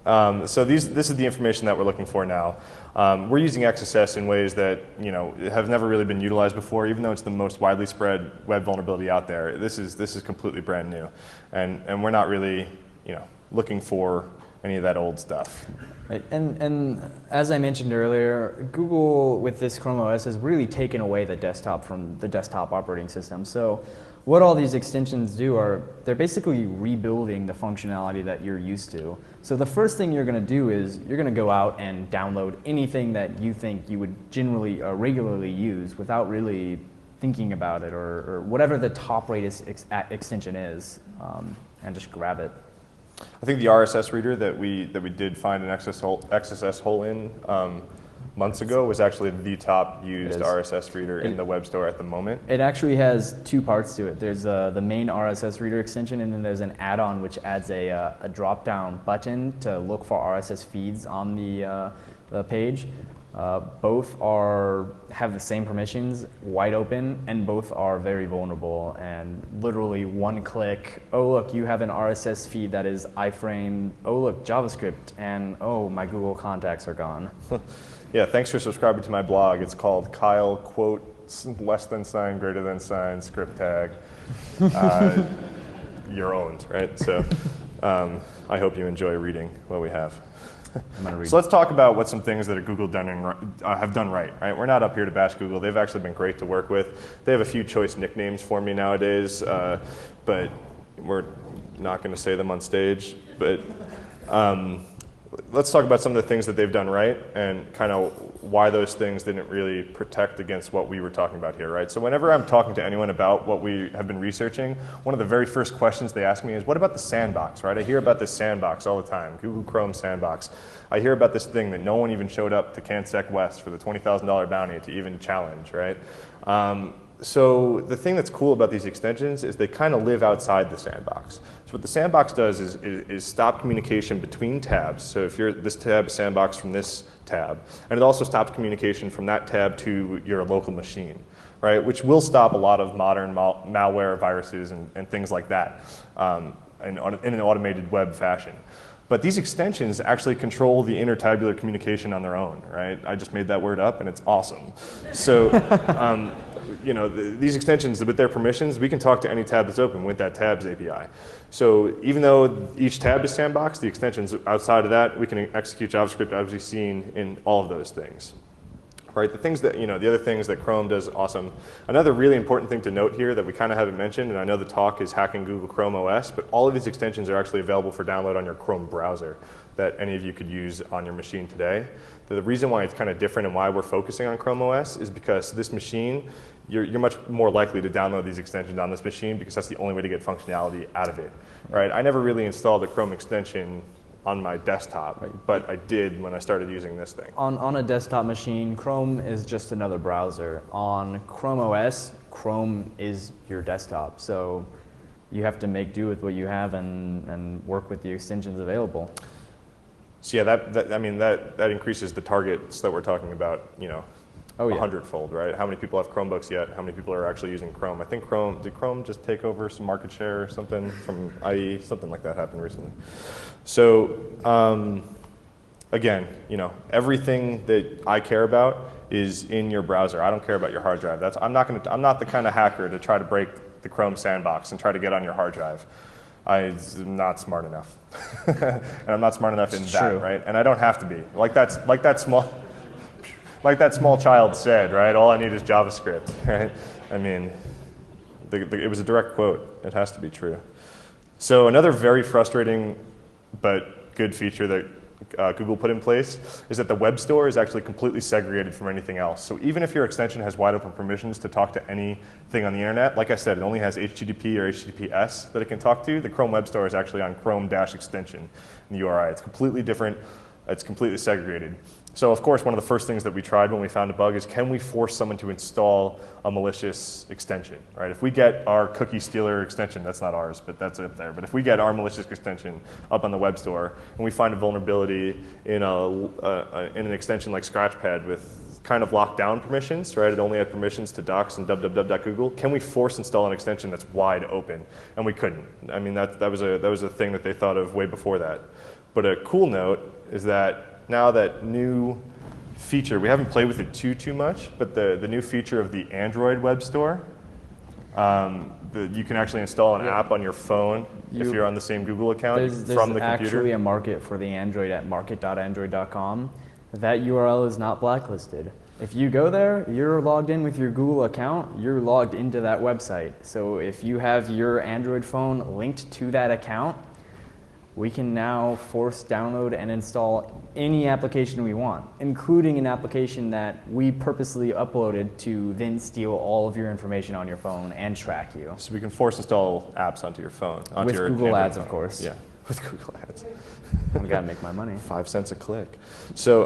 right? So this is the information that we're looking for now. We're using XSS in ways that have never really been utilized before, even though it's the most widely spread web vulnerability out there. This is completely brand new, and we're not really looking for any of that old stuff. Right. And as I mentioned earlier, Google with this Chrome OS has really taken away the desktop from the desktop operating system. So what all these extensions do are they're basically rebuilding the functionality that you're used to. So the first thing you're going to do is you're going to go out and download anything that you think you would generally or regularly use without really thinking about it, or whatever the top rated extension is, and just grab it. I think the RSS reader that we did find an XSS hole in months ago was actually the top used RSS reader in the web store at the moment. It actually has two parts to it. There's the main RSS reader extension, and then there's an add-on which adds a drop-down button to look for RSS feeds on the page. Both have the same permissions, wide open, and both are very vulnerable. And literally one click, oh look, you have an RSS feed that is iframe, oh look, JavaScript, and oh, my Google contacts are gone. Yeah, thanks for subscribing to my blog. It's called Kyle quote less than sign, greater than sign, script tag. You're owned, right? So I hope you enjoy reading what we have. So let's talk about what some things that Google have done right. We're not up here to bash Google. They've actually been great to work with. They have a few choice nicknames for me nowadays, but we're not going to say them on stage. But let's talk about some of the things that they've done right and kind of why those things didn't really protect against what we were talking about here, right? So whenever I'm talking to anyone about what we have been researching, one of the very first questions they ask me is, what about the sandbox, right? I hear about this sandbox all the time, Google Chrome sandbox. I hear about this thing that no one even showed up to CanSec West for the $20,000 bounty to even challenge, right? So the thing that's cool about these extensions is they kind of live outside the sandbox. So what the sandbox does is stop communication between tabs. So if this tab is sandbox from this tab, and it also stops communication from that tab to your local machine, right? Which will stop a lot of modern malware, viruses, and things like that in an automated web fashion. But these extensions actually control the intertabular communication on their own, right? I just made that word up, and it's awesome. So, these extensions, with their permissions, we can talk to any tab that's open with that tab's API. So even though each tab is sandbox, the extensions outside of that, we can execute JavaScript as we've seen in all of those things. Right, the things that, the other things that Chrome does awesome. Another really important thing to note here that we kind of haven't mentioned, and I know the talk is hacking Google Chrome OS, but all of these extensions are actually available for download on your Chrome browser that any of you could use on your machine today. The reason why it's kind of different and why we're focusing on Chrome OS is because this machine, you're much more likely to download these extensions on this machine because that's the only way to get functionality out of it. Right? I never really installed a Chrome extension on my desktop, but I did when I started using this thing. On a desktop machine, Chrome is just another browser. On Chrome OS, Chrome is your desktop. So you have to make do with what you have and work with the extensions available. So yeah, that increases the targets that we're talking about, 100-fold, right? How many people have Chromebooks yet? How many people are actually using Chrome? I think did Chrome just take over some market share or something from IE? Something like that happened recently. So again, everything that I care about is in your browser. I don't care about your hard drive. I'm not the kind of hacker to try to break the Chrome sandbox and try to get on your hard drive. I'm not smart enough, and I'm not smart enough in that, right? And I don't have to be. Like that small child said, right? All I need is JavaScript, right? I mean, it was a direct quote. It has to be true. So another very frustrating but good feature that Google put in place is that the web store is actually completely segregated from anything else. So even if your extension has wide open permissions to talk to anything on the internet, like I said, it only has HTTP or HTTPS that it can talk to. The Chrome web store is actually on Chrome-extension in the URI. It's completely different. It's completely segregated. So of course, one of the first things that we tried when we found a bug is, can we force someone to install a malicious extension, right? If we get our cookie stealer extension, that's not ours, but that's up there. But if we get our malicious extension up on the web store and we find a vulnerability in an extension like Scratchpad with kind of locked down permissions, right? It only had permissions to docs and www.google. Can we force install an extension that's wide open? And we couldn't. I mean, that was a thing that they thought of way before that. But a cool note is that now that new feature, we haven't played with it too much, but the new feature of the Android web store, you can actually install an app on your phone if you're on the same Google account from the computer. There's actually a market for the Android at market.android.com. That URL is not blacklisted. If you go there, you're logged in with your Google account, you're logged into that website. So if you have your Android phone linked to that account, we can now force download and install any application we want, including an application that we purposely uploaded to then steal all of your information on your phone and track you. So we can force install apps onto your phone. Onto With your Google Android Ads, phone. of course. Yeah, with Google Ads. We gotta make my money. 5 cents a click. So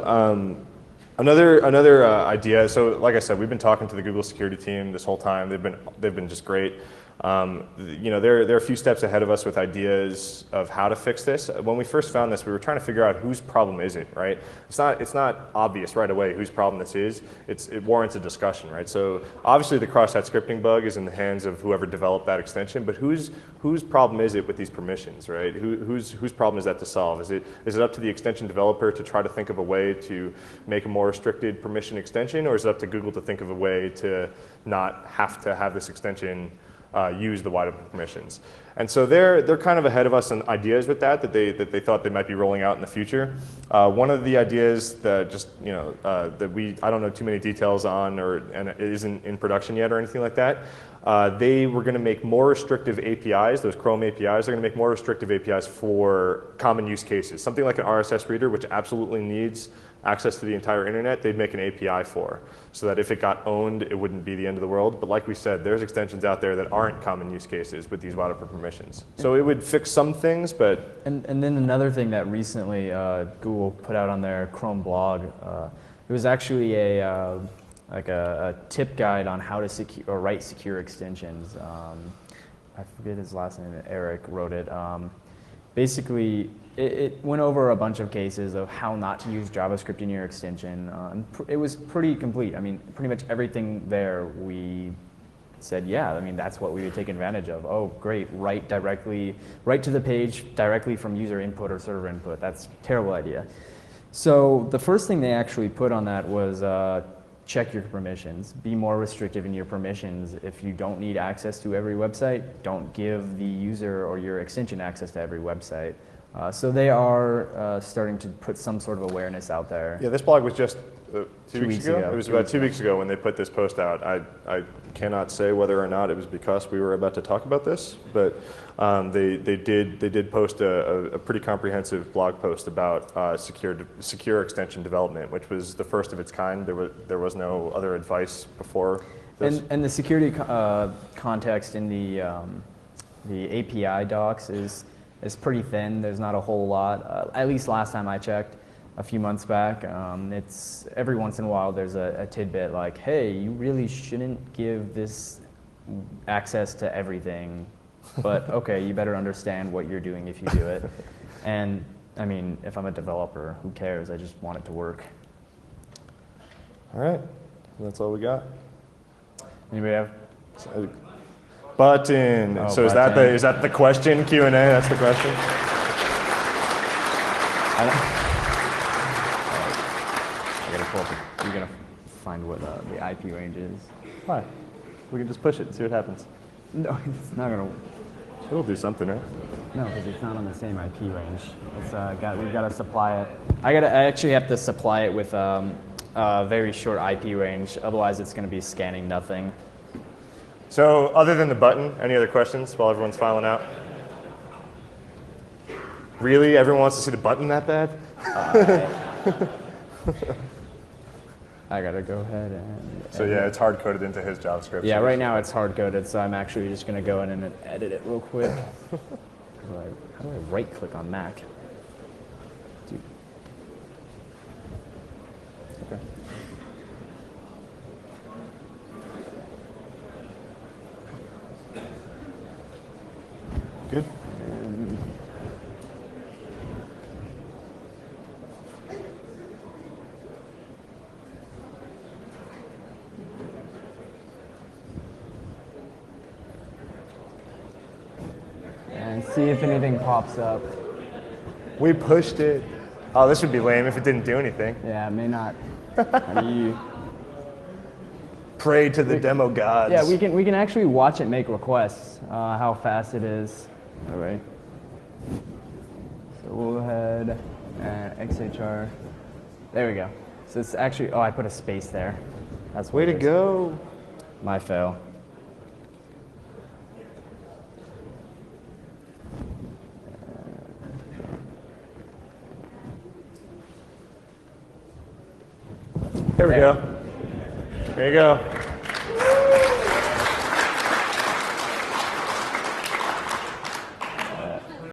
another idea. So like I said, we've been talking to the Google security team this whole time. They've been just great. They're a few steps ahead of us with ideas of how to fix this. When we first found this, we were trying to figure out whose problem is it, right? It's not obvious right away whose problem this is. It warrants a discussion, right? So obviously the cross-site scripting bug is in the hands of whoever developed that extension, but whose problem is it with these permissions, right? Whose problem is that to solve? Is it up to the extension developer to try to think of a way to make a more restricted permission extension, or is it up to Google to think of a way to not have to have this extension use the wide open permissions? And so they're kind of ahead of us on ideas with that they thought they might be rolling out in the future. One of the ideas that I don't know too many details on, and it isn't in production yet or anything like that. They were going to make more restrictive APIs, those Chrome APIs, they're going to make more restrictive APIs for common use cases. Something like an RSS reader, which absolutely needs access to the entire internet, they'd make an API for, so that if it got owned, it wouldn't be the end of the world. But like we said, there's extensions out there that aren't common use cases with these wide open permissions. So it would fix some things, but... And then another thing that recently Google put out on their Chrome blog, it was actually a tip guide on how to write secure extensions. I forget his last name, Eric wrote it. Basically, it went over a bunch of cases of how not to use JavaScript in your extension. It was pretty complete. I mean, pretty much everything there we said, yeah, I mean, that's what we would take advantage of. Oh, great, write to the page directly from user input or server input. That's a terrible idea. So the first thing they actually put on that was check your permissions. Be more restrictive in your permissions. If you don't need access to every website, don't give the user or your extension access to every website. So they are starting to put some sort of awareness out there. Yeah, this blog was just 2 weeks ago? ago. It was about 2 weeks ago when they put this post out. I cannot say whether or not it was because we were about to talk about this, but they did post a pretty comprehensive blog post about secure extension development, which was the first of its kind. There was no other advice before this. And the security context in the API docs is pretty thin. There's not a whole lot, at least last time I checked a few months back. It's every once in a while there's a tidbit like, hey, you really shouldn't give this access to everything, but okay, you better understand what you're doing if you do it. And I mean, if I'm a developer, who cares? I just want it to work. All right, that's all we got. Anybody have? Button. Oh, so button. is that the question? Q&A. That's the question. I gotta pull up. You're gonna find what the IP range is. Why? We can just push it and see what happens. No, it's not gonna. It'll do something, right? No, because it's not on the same IP range. It's we've got to supply it. I actually have to supply it with a very short IP range. Otherwise, it's going to be scanning nothing. So other than the button, any other questions while everyone's filing out? Really? Everyone wants to see the button that bad? I gotta go ahead and. So yeah, it's hard coded into his JavaScript. Yeah, right now it's hard coded, so I'm actually just gonna go in and edit it real quick. How do I right click on Mac? Dude. Okay. Good. And see if anything pops up. We pushed it. Oh, this would be lame if it didn't do anything. Yeah, it may not. I mean, Pray to the demo gods. yeah, we can actually watch it make requests, how fast it is. All right. So we'll go ahead and XHR. There we go. So it's actually, oh, I put a space there. That's Way what to it is. go. My fail. There we go. There you go.